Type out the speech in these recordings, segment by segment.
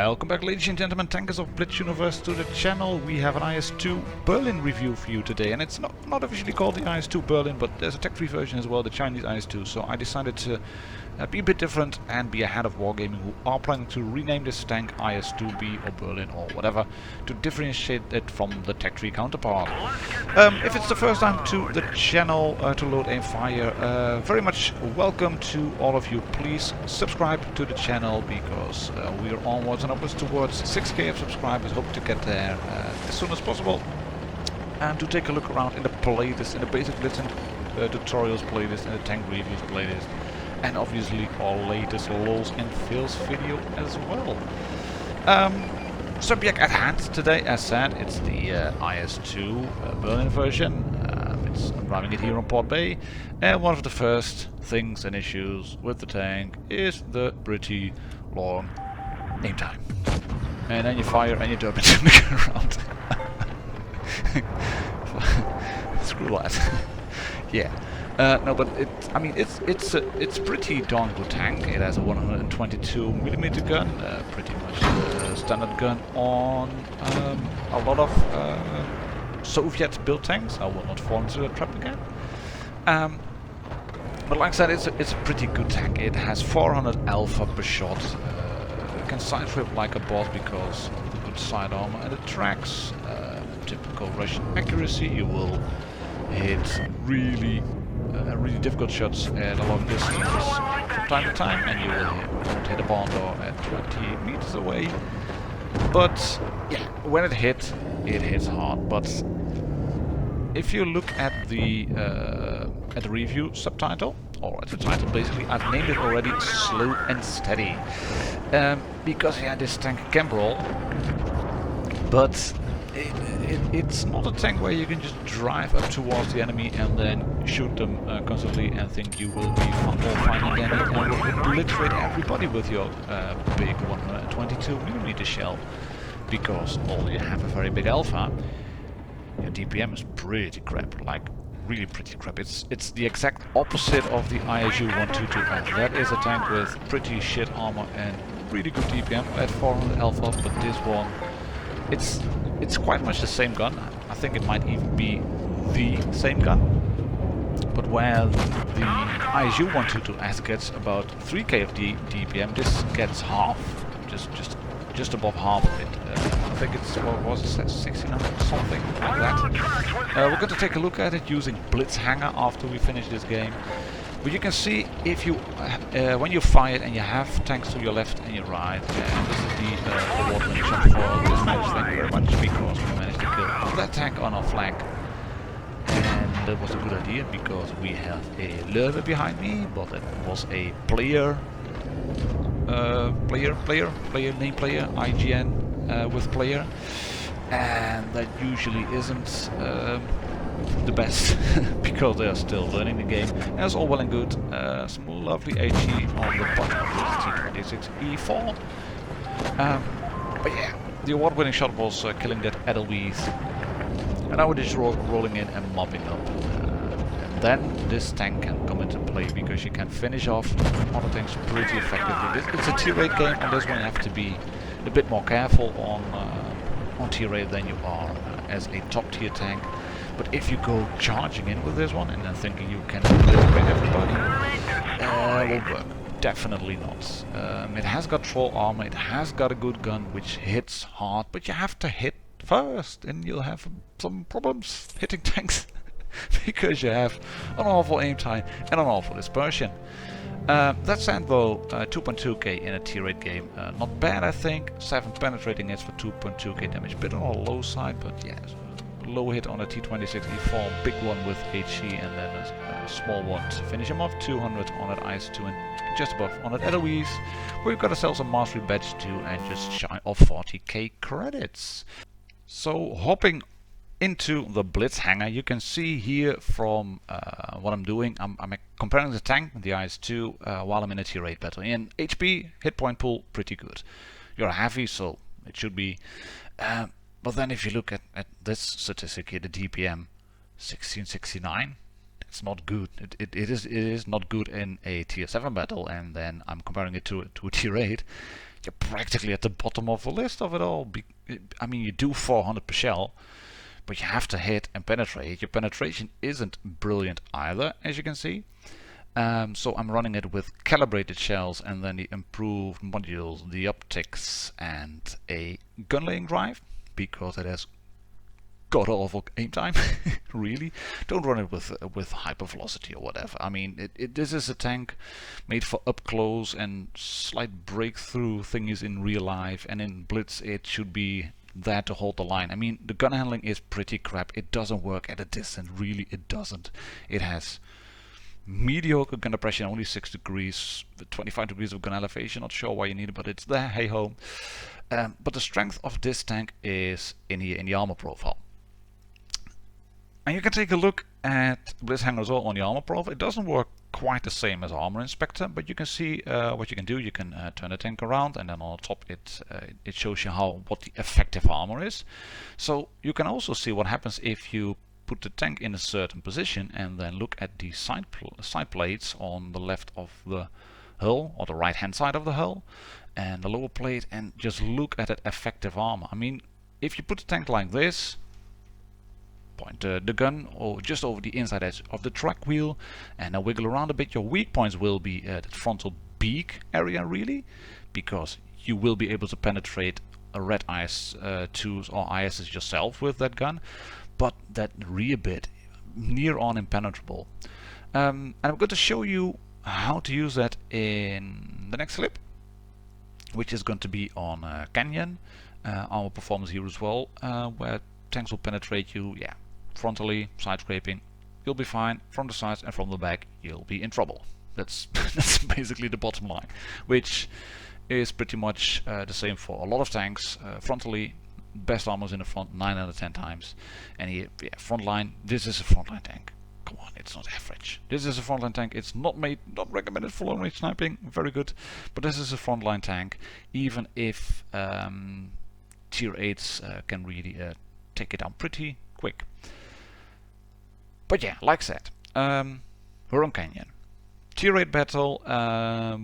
Welcome back, ladies and gentlemen, tankers of Blitz Universe, to the channel. We have an IS-2 Berlin review for you today, and it's not officially called the IS-2 Berlin, but there's a tech-free version as well, the Chinese IS-2, so I decided to be a bit different and be ahead of Wargaming, who are planning to rename this tank IS-2B or Berlin or whatever, to differentiate it from the tech-free counterpart. If it's the first time to the channel to load aim fire, very much welcome to all of you. Please subscribe to the channel, because we are onwards and upwards towards 6k of subscribers. Hope to get there as soon as possible, and to take a look around in the playlist, in the basic Blitz tutorials playlist, and the tank reviews playlist, and obviously our latest lols and fails video as well. Subject at hand today, as said, it's the IS-2 Berlin version. I'm driving it here on Port Bay, and one of the first things and issues with the tank is the pretty long aim time. And then you fire and you dump it in the ground. Screw that. Yeah. No, but it's pretty darn good tank. It has a 122mm gun, pretty much the standard gun on a lot of Soviet-built tanks. I will not fall into that trap again. But like I said, it's a pretty good tank. It has 400 alpha per shot. It can side trip like a boss because of the good side armor and the tracks. Typical Russian accuracy. You will hit really difficult shots at a long distance from time to time, and you won't hit a barn door at 20 meters away. But yeah, when it hits hard. But if you look at the review subtitle, or at the title basically, I've named it already Slow and Steady, because yeah, this tank can brawl, but it's not a tank where you can just drive up towards the enemy and then shoot them constantly and think you will be all fine again and will obliterate everybody with your big 122mm shell, because although you have a very big alpha, your DPM is pretty crap, like really pretty crap. It's the exact opposite of the IS-2 That is a tank with pretty shit armor and really good DPM at 400 alpha, but this one, it's quite much the same gun. I think it might even be the same gun. But where the IS-2 gets about 3k of DPM, this gets half, just above half of it. I think it's, what was it, 1600 something like that. We're going to take a look at it using Blitz Hangar after we finish this game. But you can see, if you when you fire it and you have tanks to your left and your right, and this is the award-winning shot for this match, thank you very much, because we managed to kill that tank on our flank. And that was a good idea, because we have a lurker behind me, but it was a player, name player, IGN with player, and that usually isn't the best, because they are still learning the game. And it's all well and good. Some lovely HE on the bottom of this T26E4. But yeah, the award-winning shot was killing that Edelweiss, and now it is rolling in and mopping up. And then this tank can come into play, because you can finish off other things pretty effectively. It's a tier 8 game, and this one you have to be a bit more careful on tier 8 than you are as a top tier tank. But if you go charging in with this one and then thinking you can obliterate everybody, it won't work. Definitely not. It has got troll armor, it has got a good gun which hits hard, but you have to hit first, and you'll have some problems hitting tanks because you have an awful aim time and an awful dispersion. That said though, 2.2k in a tier 8 game, not bad I think. 7 penetrating hits for 2.2k damage, bit on the low side, but yeah. Low hit on a T26E4, big one with HE, and then a small one to finish him off. 200 on that IS-2 and just above on that Edelweiss. We've got ourselves a mastery badge too, and just shy of 40k credits. So hopping into the Blitz Hangar, you can see here from what I'm doing, I'm comparing the tank, the IS-2, while I'm in a tier 8 battle. In HP, hit point pool, pretty good. You're heavy, so it should be. But then if you look at this statistic here, the DPM 1669, it's not good. It is not good in a tier 7 battle, and then I'm comparing it to a tier 8. you're practically at the bottom of the list of it all. I mean, you do 400 per shell, but you have to hit and penetrate. Your penetration isn't brilliant either, as you can see. So I'm running it with calibrated shells and then the improved modules, the optics, and a gun laying drive, because it has god awful aim time. Really, don't run it with hyper velocity or whatever. I mean, this is a tank made for up close and slight breakthrough thingies in real life, and in Blitz it should be there to hold the line. I mean, the gun handling is pretty crap. It doesn't work at a distance. Really, it doesn't. It has mediocre gun depression, only 6 degrees, 25 degrees of gun elevation. Not sure why you need it, but it's there. Hey ho. But the strength of this tank is in here in the armor profile. And you can take a look at Blitz Hangar as well on the armor profile. It doesn't work quite the same as Armor Inspector, but you can see what you can do. You can turn the tank around, and then on the top it shows you what the effective armor is. So you can also see what happens if you put the tank in a certain position and then look at the side plates on the left of the hull, or the right hand side of the hull, and the lower plate, and just look at that effective armor. I mean, if you put the tank like this, point the gun or just over the inside edge of the track wheel and then wiggle around a bit, your weak points will be at the frontal beak area, really, because you will be able to penetrate a red IS-2s or ISs yourself with that gun, but that rear bit, near on impenetrable. And I'm going to show you how to use that in the next clip, which is going to be on Canyon, our performance here as well, where tanks will penetrate you, yeah, frontally, side scraping, you'll be fine. From the sides and from the back, you'll be in trouble. That's that's basically the bottom line, which is pretty much the same for a lot of tanks. Frontally, best armors in the front 9 out of 10 times, and here, yeah, frontline. This is a frontline tank. Come on, it's not average. This is a frontline tank. It's not recommended for long range sniping. Very good, but this is a frontline tank. Even if tier 8s can really take it down pretty quick. But yeah, like I said, we're on Canyon. Tier 8 battle,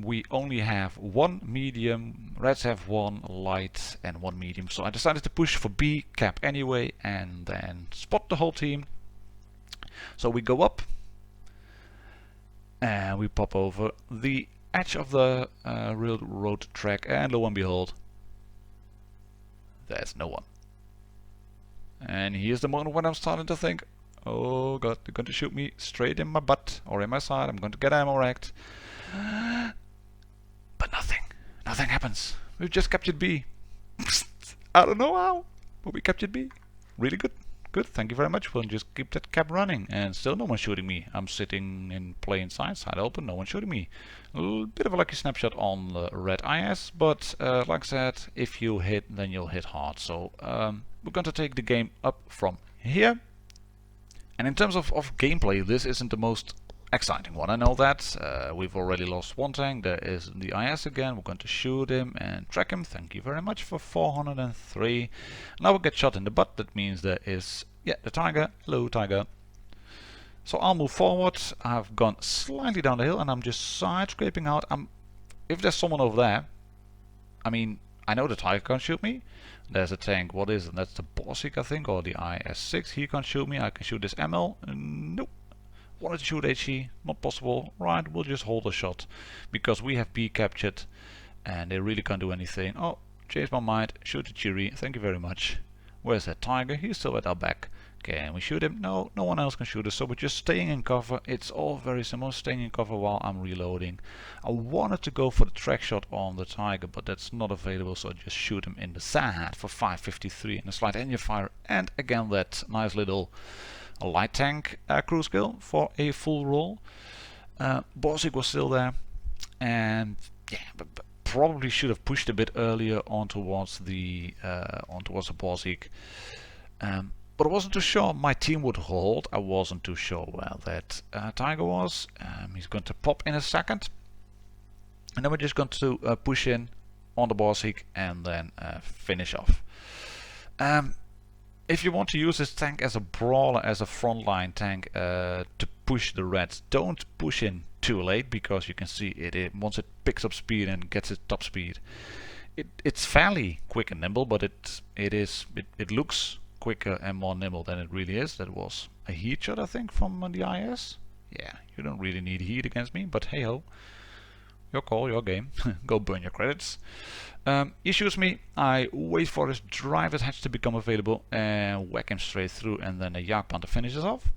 we only have one medium, Reds have one light and one medium, so I decided to push for B cap anyway and then spot the whole team. So we go up and we pop over the edge of the railroad track, and lo and behold, there's no one. And here's the moment when I'm starting to think, oh god, they're going to shoot me straight in my butt or in my side. I'm going to get ammo wrecked. But nothing happens. We've just captured B. I don't know how, but we captured B. Really good. Good, thank you very much. We'll just keep that cap running, and still no one shooting me. I'm sitting in plain sight, side open, no one shooting me. A little bit of a lucky snapshot on the red IS, but like I said, if you hit, then you'll hit hard. So we're going to take the game up from here. And in terms of gameplay, this isn't the most exciting one. I know that. We've already lost one tank. There is the IS again. We're going to shoot him and track him. Thank you very much for 403. Now we'll get shot in the butt. That means there is, yeah, the Tiger. Hello, Tiger. So I'll move forward. I've gone slightly down the hill and I'm just side scraping out. If there's someone over there, I mean, I know the Tiger can't shoot me. There's a tank. What is it? That's the Borsig, I think, or the IS-6. He can't shoot me. I can shoot this ML. Nope. Wanted to shoot HE, not possible. Right, we'll just hold a shot because we have B captured and they really can't do anything. Oh, changed my mind. Shoot the Chiri. Thank you very much. Where's that Tiger? He's still at our back. Can we shoot him? No, no one else can shoot us. So we're just staying in cover. It's all very similar. Staying in cover while I'm reloading. I wanted to go for the track shot on the Tiger, but that's not available. So I just shoot him in the side for 553 and a slight engine fire. And again, that nice little light tank cruise kill for a full roll. Borsig was still there, and yeah, but probably should have pushed a bit earlier on towards the Borsig. But I wasn't too sure my team would hold. I wasn't too sure where that Tiger was. He's going to pop in a second, and then we're just going to push in on the Borsig and then finish off. If you want to use this tank as a brawler, as a frontline tank to push the Reds, don't push in too late, because you can see it once it picks up speed and gets its top speed, It's fairly quick and nimble, but it looks quicker and more nimble than it really is. That was a heat shot, I think, from the IS. Yeah, you don't really need heat against me, but hey ho, your call, your game. Go burn your credits. He shoots me, I wait for his driver's hatch to become available and whack him straight through, and then a Jagdpanzer finishes off.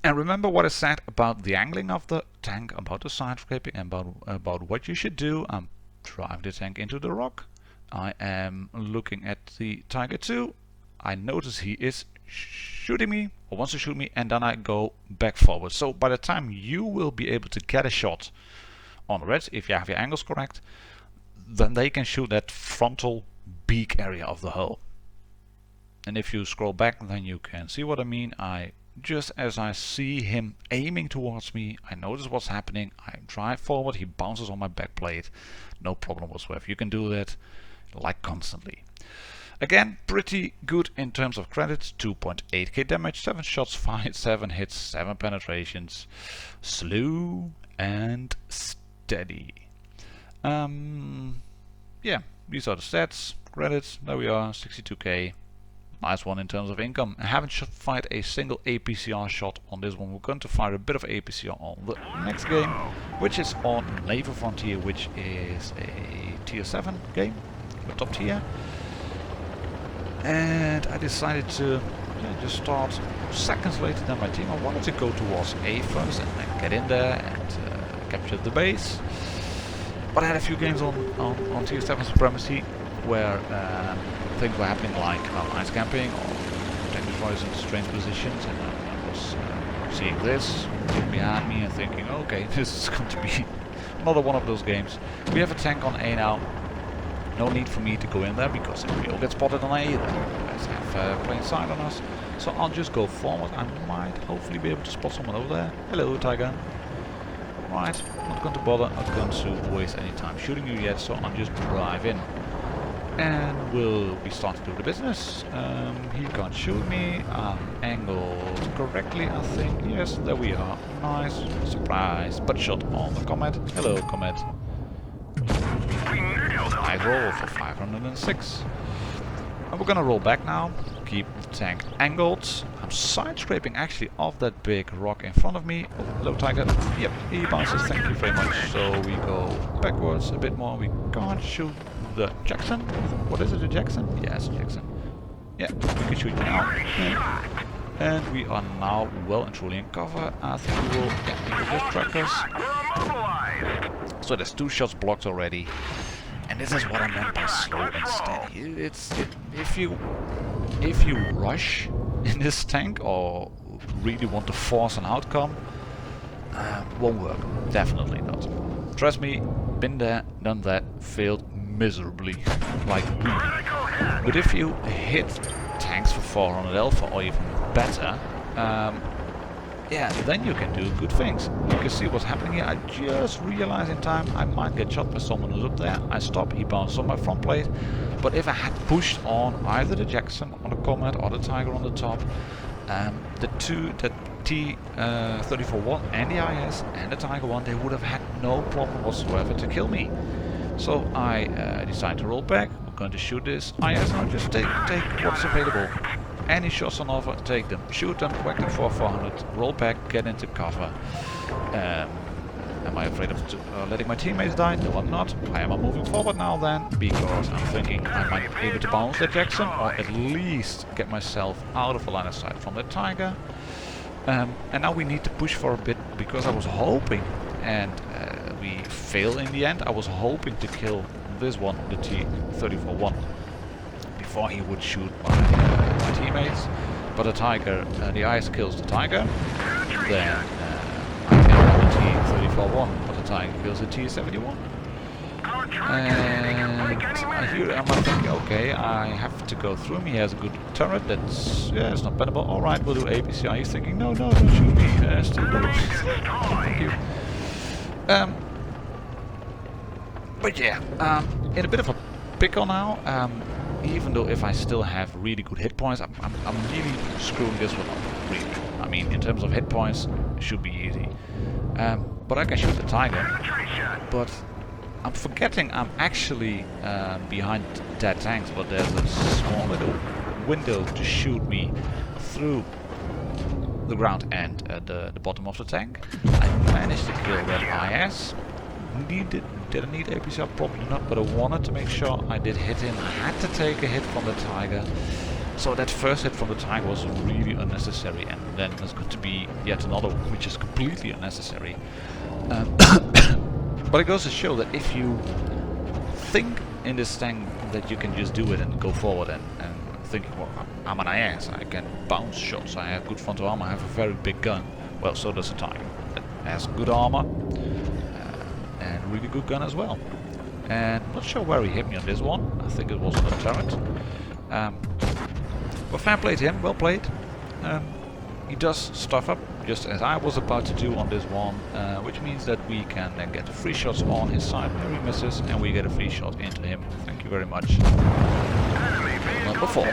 And remember what I said about the angling of the tank, about the side scraping, and about what you should do. I'm driving the tank into the rock. I am looking at the Tiger 2. I notice he is shooting me, or wants to shoot me, and then I go back forward. So by the time you will be able to get a shot on the reds, if you have your angles correct, then they can shoot that frontal beak area of the hull. And if you scroll back, then you can see what I mean. Just as I see him aiming towards me, I notice what's happening, I drive forward, he bounces on my back plate, no problem whatsoever. You can do that like constantly. Again, pretty good in terms of credits. 2.8k damage, 7 shots fired, 7 hits, 7 penetrations, slow and steady. Yeah, these are the stats, credits, there we are, 62k. Nice one in terms of income. I haven't fired a single APCR shot on this one. We're going to fire a bit of APCR on the next game, which is on Naval Frontier, which is a tier 7 game, the top tier. And I decided to just start seconds later than my team. I wanted to go towards A first and then get in there and capture the base. But I had a few games on tier 7 supremacy where things were happening, like ice camping or tank destroyers in strange positions, and I was seeing this behind me and thinking, okay, this is going to be another one of those games. We have a tank on A now. No need for me to go in there because if we all get spotted on A, then you guys have plain sight on us. So I'll just go forward. I might hopefully be able to spot someone over there. Hello, Tiger. Right, not going to bother, not going to waste any time shooting you yet, so I'll just drive in. And we'll be starting to do the business. He can't shoot me. I'm angled correctly, I think. Yes, there we are. Nice. Surprise. Butt shot on the Comet. Hello, Comet. Nice roll for 506. And we're gonna roll back now. Keep the tank angled. I'm side scraping actually off that big rock in front of me. Oh, hello, Tiger. Yep, he bounces. Thank you very much. So we go backwards a bit more. We can't shoot the Jackson. What is it, a Jackson? Yes, Jackson. Yeah, we can shoot you now. Yeah. And we are now well and truly in cover. I think we will, yeah, we just track us. So there's 2 shots blocked already. And this is what I meant by slow and steady. If you rush in this tank or really want to force an outcome, won't work. Definitely not. Trust me, been there, done that, failed miserably, like really. But if you hit tanks for 400 alpha or even better, yeah, then you can do good things. You can see what's happening here. I just realized in time I might get shot by someone who's up there. I stop, he bounced on my front plate. But if I had pushed on either the Jackson or the Comet or the Tiger on the top, the T-34-1 and the IS and the Tiger 1, they would have had no problem whatsoever to kill me. So I decided to roll back. I'm going to shoot this IS and I'll just take what's available. Any shots on offer, take them, shoot them, whack them for 400, roll back, get into cover. Am I afraid of letting my teammates die? No, I'm not. Why am I moving forward now then? Because I'm thinking I might be able to bounce the Jackson, or at least get myself out of the line of sight from the Tiger. And now we need to push for a bit, because I was hoping, and we failed in the end, I was hoping to kill this one, the T-34-1, before he would shoot my teammates. But the Tiger, the IS kills the Tiger, then I kill the T-34-1, but the Tiger kills the T-71. And I'm thinking, okay, I have to go through him. He has a good turret. That's, yeah, it's not bannable. All right, we'll do APCR. He's thinking, no, don't shoot me. Still do. Thank you. But yeah, in a bit of a pickle now. Even though if I still have really good hit points, I'm really screwing this one up. Really. I mean, in terms of hit points, it should be easy. But I can shoot the Tiger. But I'm forgetting I'm actually behind dead tanks, but there's a small little window to shoot me through the ground and the bottom of the tank. I managed to kill that IS. Did I need APCR? Probably not, but I wanted to make sure I did hit him. I had to take a hit from the Tiger. So that first hit from the Tiger was really unnecessary, and then there's going to be yet another one which is completely unnecessary. But it goes to show that if you think in this tank that you can just do it and go forward and thinking, well, I'm an IS, I can bounce shots, I have good frontal armor, I have a very big gun. Well, so does the Tiger. It has good armor and a really good gun as well. And I'm not sure where he hit me on this one. I think it was on the turret. Well, fair play to him, well played. He does stuff up, just as I was about to do on this one, which means that we can then get 3 shots on his side where he misses, and we get a 3 shot into him. Thank you very much. Number 4.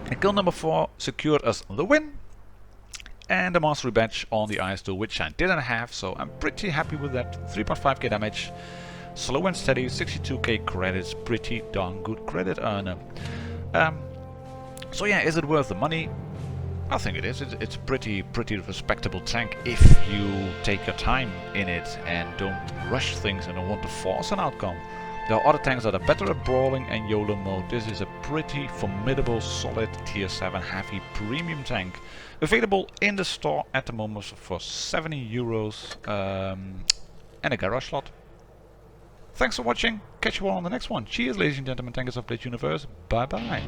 And kill number 4 secured us the win, and the mastery badge on the IS-2, which I didn't have, so I'm pretty happy with that. 3.5k damage. Slow and steady, 62k credits, pretty darn good credit earner. So yeah, is it worth the money? I think it is. It's a pretty respectable tank if you take your time in it and don't rush things and don't want to force an outcome. There are other tanks that are better at brawling and YOLO mode. This is a pretty formidable, solid tier 7 heavy premium tank. Available in the store at the moment for 70 euros and a garage slot. Thanks for watching. Catch you all on the next one. Cheers, ladies and gentlemen, tankers of Blitz Universe. Bye bye.